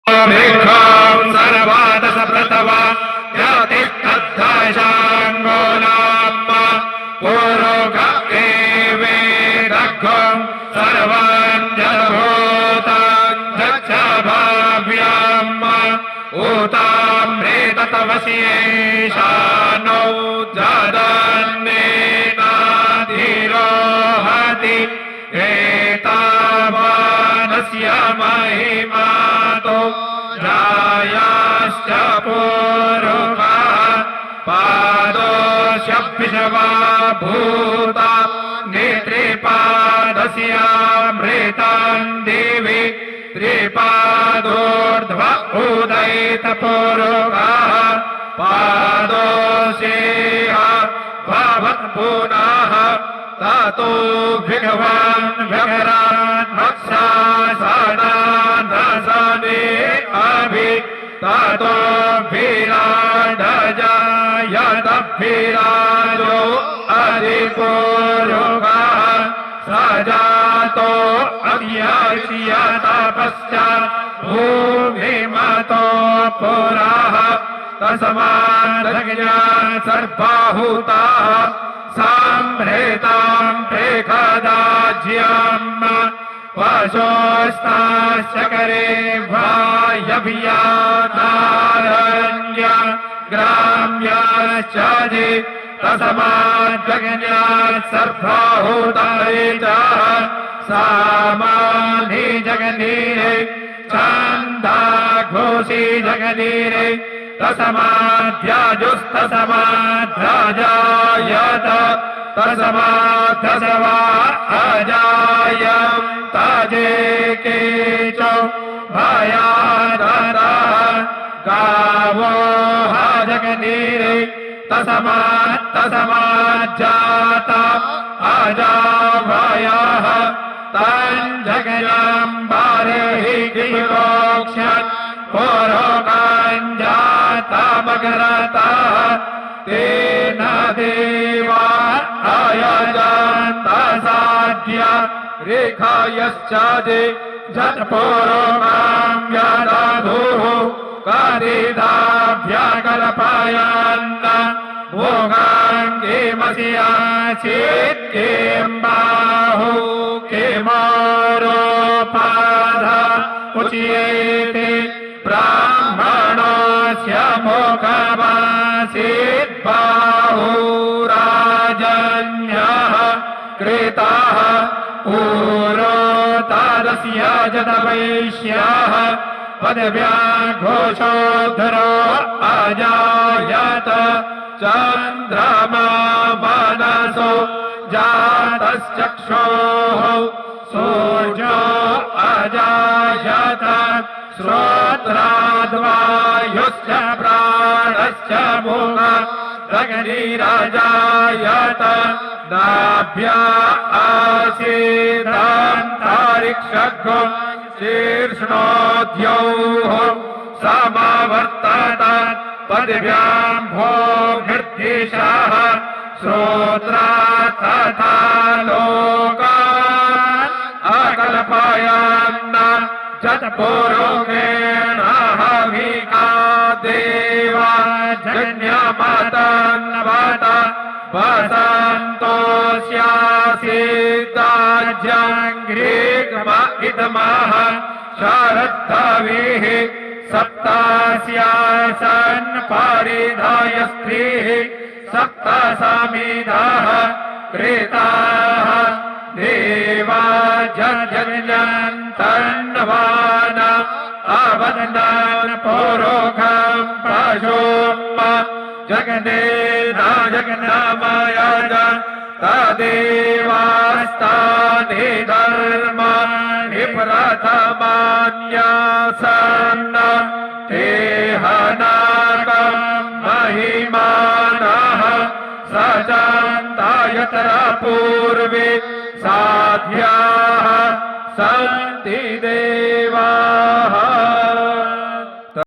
मेघं सर्वादशप्रतवा यतिष्ठद्धाशाङ्गो नाम पुरोग एवेदघं सर्वं जलभूतं दक्षभाव्याम् ऊतामृततवस्येषानो जदन्नेनाधिरोहति एतावानस्य महिमातो जायाश्च पुरुषः पादोऽस्यभिषवा भूता नेत्रिपादस्यामृतं दिवि त्रिपादोर्ध्व उदयितपुरुषः पादोऽस्येह भवत् पुनः ततो भगवान् भगरान् भक्षासनाधसने अभि ततो विराडजायतभिराजो अधिपुरुषः स जातो अव्यक्ष्यतपश्चात् भूमिमतो पुरः तस्मादग्न्या सर्वभूताः सम्भृतां प्रेखदाज्यम् वशोस्ताशकरे वायव्यानारण्य ग्राम्याश्च तस्माद्जगन्यात् सर्वभूतानि च सामानि जगन्नीरे छन्दाघोषि जगन्नीरे तस्माद्याजुस्तस्माद्राजायत तस्माद्धसवा अजायं तजेके च भयादरः गावो जगन्नीरे तस्माज्जात अजाभयः तञ्जगन्यां बारेहि गिरोक्षन् पुरोकाञ्जातमगरतः तेन देवा अयजन्तसाद्य रेखायश्च जत्पुरोकां यदधुः करिदाभ्यकल्पयन् भोगान् किमस्याचित् किं बाहु किमरोपाध उच्येते ब्राह्मणस्य मुखमासीत् बाहुराजन्यः कृतः पूरोतादस्य जतवैश्यः पदव्याघोषोद्धरो अजायत चन्द्रमा मनसो जातश्चक्षोः सूर्यो अजायत श्रोत्राद्वायुश्च प्राणश्च मुखदग्निरजायत नाभ्या आसीदान्तरिक्षगो शीर्ष्णोद्यौः समवर्तत पदव्यां भोभिर्दिशः श्रोत्रात् तथा लोकान् अकल्पयन् जत्पुरुषेण हविका देवा जन्यमतन्वत वसन्तोऽस्यासीदाज्यङ्घ्रिग्म इदमः शरद्धविः सप्तास्यासन् परिधाय स्त्रीः सप्तसमिधः कृताः देवा जन्यन्तन्वान अवदनान् पुरोखं पशुम् जगन्नेन जगन्नामयाज तदेवास्तानि धर्माणि प्रथमान्यासन् ते हनाकं महिमानः सजान्तायतर पूर्वे साध्याः सन्ति देवाः